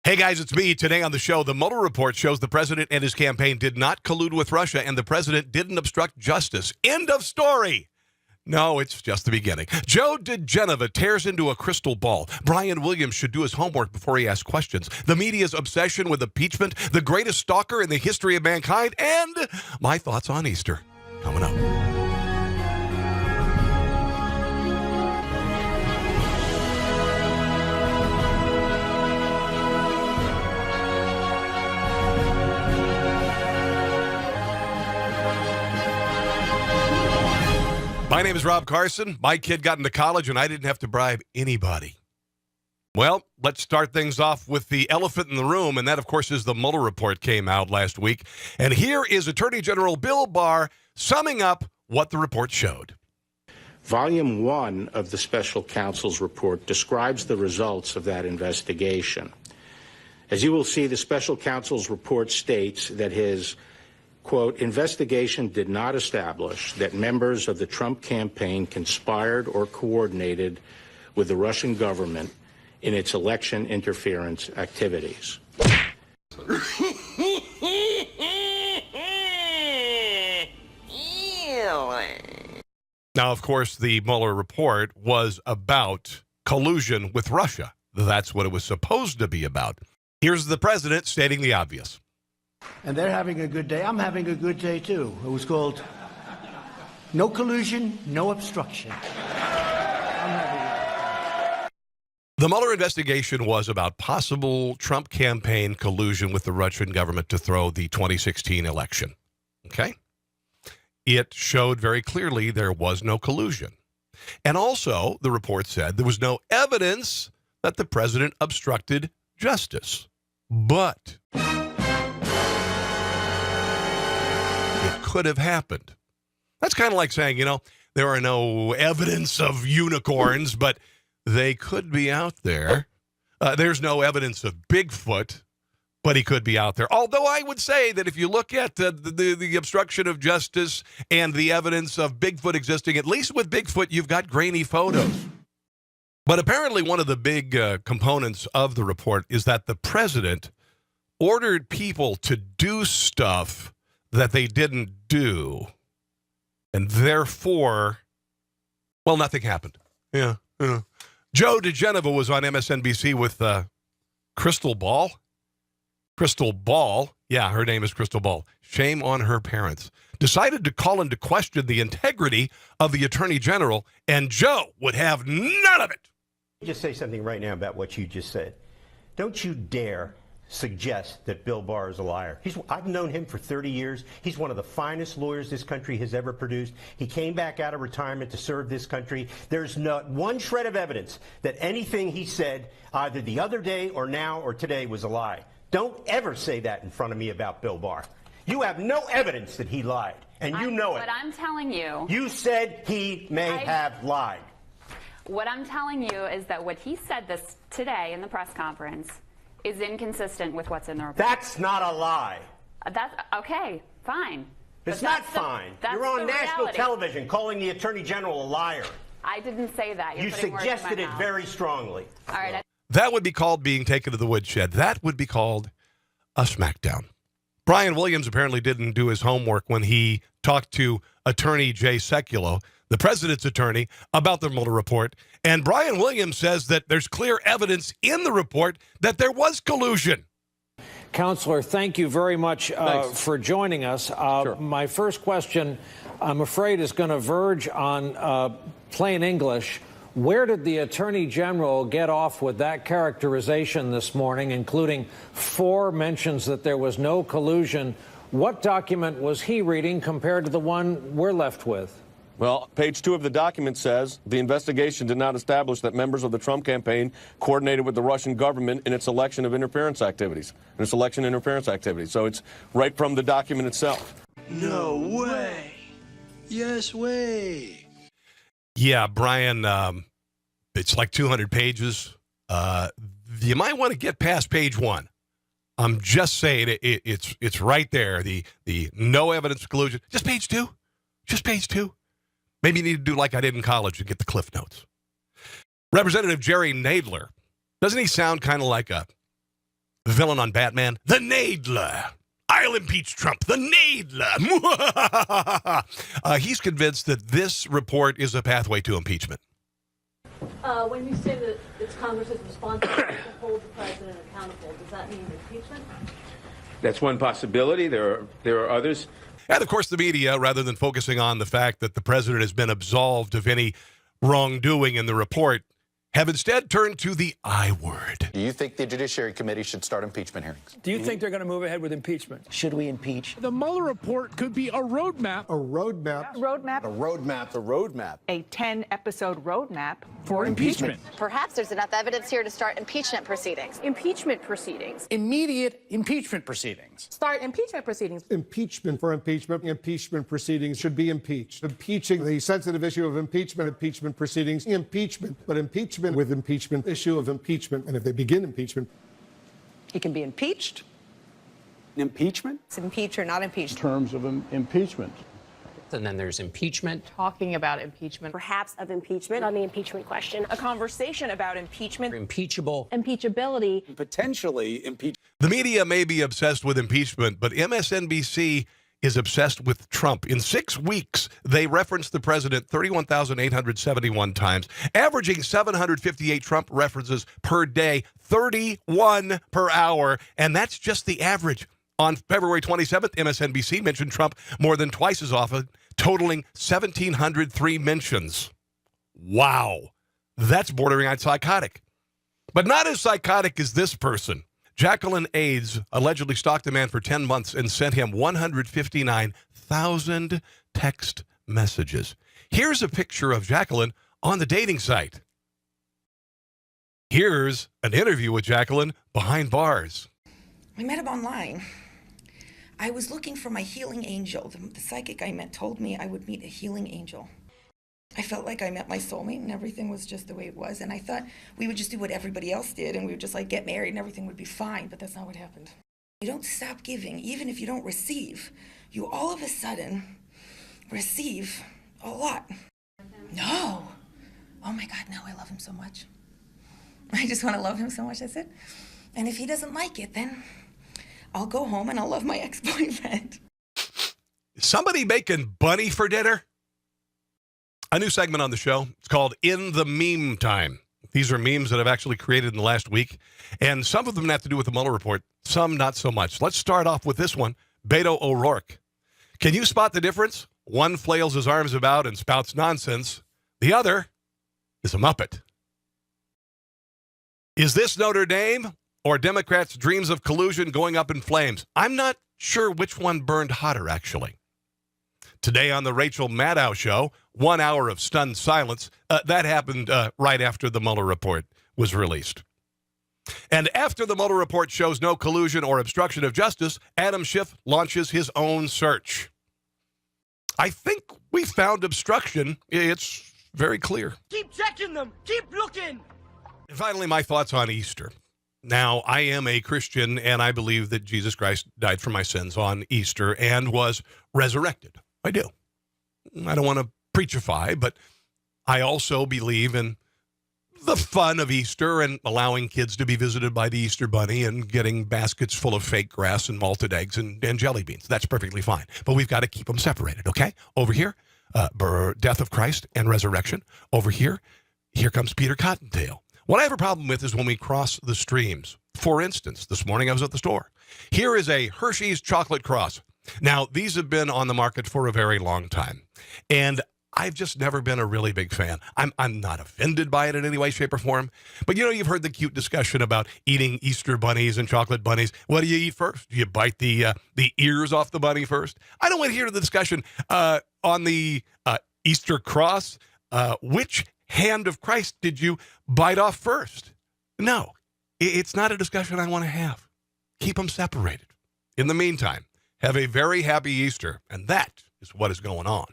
Hey guys, it's me. Today on the show, the Mueller Report shows the president and his campaign did not collude with Russia and the president didn't obstruct justice. End of story. No, it's just the beginning. Joe DeGenova tears into a crystal ball. Brian Williams should do his homework before he asks questions. The media's obsession with impeachment, the greatest stalker in the history of mankind, and my thoughts on Easter. Coming up. My name is Rob Carson. My kid got into college, and I didn't have to bribe anybody. Well, let's start things off with the elephant in the room, and that, of course, is the Mueller Report came out last week. And here is Attorney General Bill Barr summing up what the report showed. Volume 1 of the special counsel's report describes the results of that investigation. As you will see, the special counsel's report states that his quote, investigation did not establish that members of the Trump campaign conspired or coordinated with the Russian government in its election interference activities. Now, of course, the Mueller report was about collusion with Russia. That's what it was supposed to be about. Here's the president stating the obvious. And they're having a good day. I'm having a good day, too. It was called No Collusion, No Obstruction. The Mueller investigation was about possible Trump campaign collusion with the Russian government to throw the 2016 election. Okay? It showed very clearly there was no collusion. And also, the report said there was no evidence that the president obstructed justice. But it could have happened. That's kind of like saying, there are no evidence of unicorns, but they could be out there. There's no evidence of Bigfoot, but he could be out there. Although I would say that if you look at the obstruction of justice and the evidence of Bigfoot existing, at least with Bigfoot, you've got grainy photos. But apparently one of the big components of the report is that the president ordered people to do stuff that they didn't do, and therefore, well, nothing happened. Yeah. Joe DeGenova was on MSNBC with Crystal Ball. Crystal Ball, yeah, her name is Crystal Ball. Shame on her parents. Decided to call into question the integrity of the Attorney General, and Joe would have none of it. Just say something right now about what you just said. Don't you dare suggest that Bill Barr is a liar. I've known him for 30 years. He's one of the finest lawyers this country has ever produced. He came back out of retirement to serve this country. There's not one shred of evidence that anything he said either the other day or now or today was a lie. Don't ever say that in front of me about Bill Barr. You have no evidence that he lied, and you know it. But I'm telling you. You said he may have lied. What I'm telling you is that what he said this today in the press conference is inconsistent with what's in the report. That's not a lie. That's okay, fine. It's not fine. You're on national television calling the Attorney General a liar. I didn't say that. You suggested it very strongly. All right. That would be called being taken to the woodshed. That would be called a smackdown. Brian Williams apparently didn't do his homework when he talked to Attorney Jay Sekulow, the president's attorney, about the Mueller report. And Brian Williams says that there's clear evidence in the report that there was collusion. Counselor, thank you very much for joining us. Sure. My first question, I'm afraid, is going to verge on plain English. Where did the Attorney General get off with that characterization this morning, including 4 mentions that there was no collusion? What document was he reading compared to the one we're left with? Well, page 2 of the document says the investigation did not establish that members of the Trump campaign coordinated with the Russian government in its election interference activities. So it's right from the document itself. No way. Yes way. Yeah, Brian, it's like 200 pages. You might want to get past page 1. I'm just saying it's right there. The no evidence of collusion. Just page 2. Just page 2. Maybe you need to do like I did in college and get the Cliff Notes. Representative Jerry Nadler, doesn't he sound kind of like a The villain on Batman, the Nadler. I'll impeach Trump, the Nadler. He's convinced that this report is a pathway to impeachment. When you say that it's Congress's responsibility to hold the president accountable, does that mean impeachment? That's one possibility. There are others. And, of course, the media, rather than focusing on the fact that the president has been absolved of any wrongdoing in the report, have instead turned to the I word. Do you think the Judiciary Committee should start impeachment hearings? Do you think they're going to move ahead with impeachment? Should we impeach? The Mueller report could be a roadmap. A roadmap. Roadmap. A roadmap. A roadmap. A 10-episode roadmap For impeachment. Perhaps there's enough evidence here to start impeachment proceedings. Impeachment proceedings. Immediate impeachment proceedings. Start impeachment proceedings. Impeachment for impeachment. Impeachment proceedings should be impeached. Impeaching the sensitive issue of impeachment proceedings. Impeachment. But impeachment with impeachment, issue of impeachment. And if they begin impeachment, He can be impeached. Impeachment? It's impeach or not impeach. in terms of impeachment. And then there's impeachment. Talking about impeachment. Perhaps of impeachment on the impeachment question. A conversation about impeachment. Impeachable. Impeachability. Potentially impeach. The media may be obsessed with impeachment, but MSNBC is obsessed with Trump. In 6 weeks, they referenced the president 31,871 times, averaging 758 Trump references per day, 31 per hour, and that's just the average. On February 27th, MSNBC mentioned Trump more than twice as often, totaling 1,703 mentions. Wow. That's bordering on psychotic. But not as psychotic as this person. Jacqueline Aids allegedly stalked a man for 10 months and sent him 159,000 text messages. Here's a picture of Jacqueline on the dating site. Here's an interview with Jacqueline behind bars. I met him online. I was looking for my healing angel. The psychic I met told me I would meet a healing angel. I felt like I met my soulmate and everything was just the way it was. And I thought we would just do what everybody else did and we would just like get married and everything would be fine. But that's not what happened. You don't stop giving, even if you don't receive. You all of a sudden receive a lot. No. Oh my God, no, I love him so much. I just want to love him so much, that's it. And if he doesn't like it, then I'll go home and I'll love my ex-boyfriend. Somebody making bunny for dinner? A new segment on the show. It's called In the Meme Time. These are memes that I've actually created in the last week, and some of them have to do with the Mueller report, some not so much. Let's start off with this one, Beto O'Rourke. Can you spot the difference? One flails his arms about and spouts nonsense. The other is a Muppet. Is this Notre Dame or Democrats' dreams of collusion going up in flames? I'm not sure which one burned hotter, actually. Today on the Rachel Maddow Show, 1 hour of stunned silence. That happened right after the Mueller report was released. And after the Mueller report shows no collusion or obstruction of justice, Adam Schiff launches his own search. I think we found obstruction. It's very clear. Keep checking them. Keep looking. And finally, my thoughts on Easter. Now, I am a Christian, and I believe that Jesus Christ died for my sins on Easter and was resurrected. I do. I don't want to preachify, but I also believe in the fun of Easter and allowing kids to be visited by the Easter Bunny and getting baskets full of fake grass and malted eggs and jelly beans. That's perfectly fine. But we've got to keep them separated, okay? Over here, death of Christ and resurrection. Over here, here comes Peter Cottontail. What I have a problem with is when we cross the streams. For instance, this morning I was at the store. Here is a Hershey's chocolate cross. Now, these have been on the market for a very long time, and I've just never been a really big fan. I'm not offended by it in any way, shape, or form, but you know, you've heard the cute discussion about eating Easter bunnies and chocolate bunnies. What do you eat first? Do you bite the ears off the bunny first? I don't want to hear the discussion on the Easter cross. Which hand of Christ did you bite off first? No, it's not a discussion I want to have. Keep them separated. In the meantime, have a very happy Easter, and that is what is going on.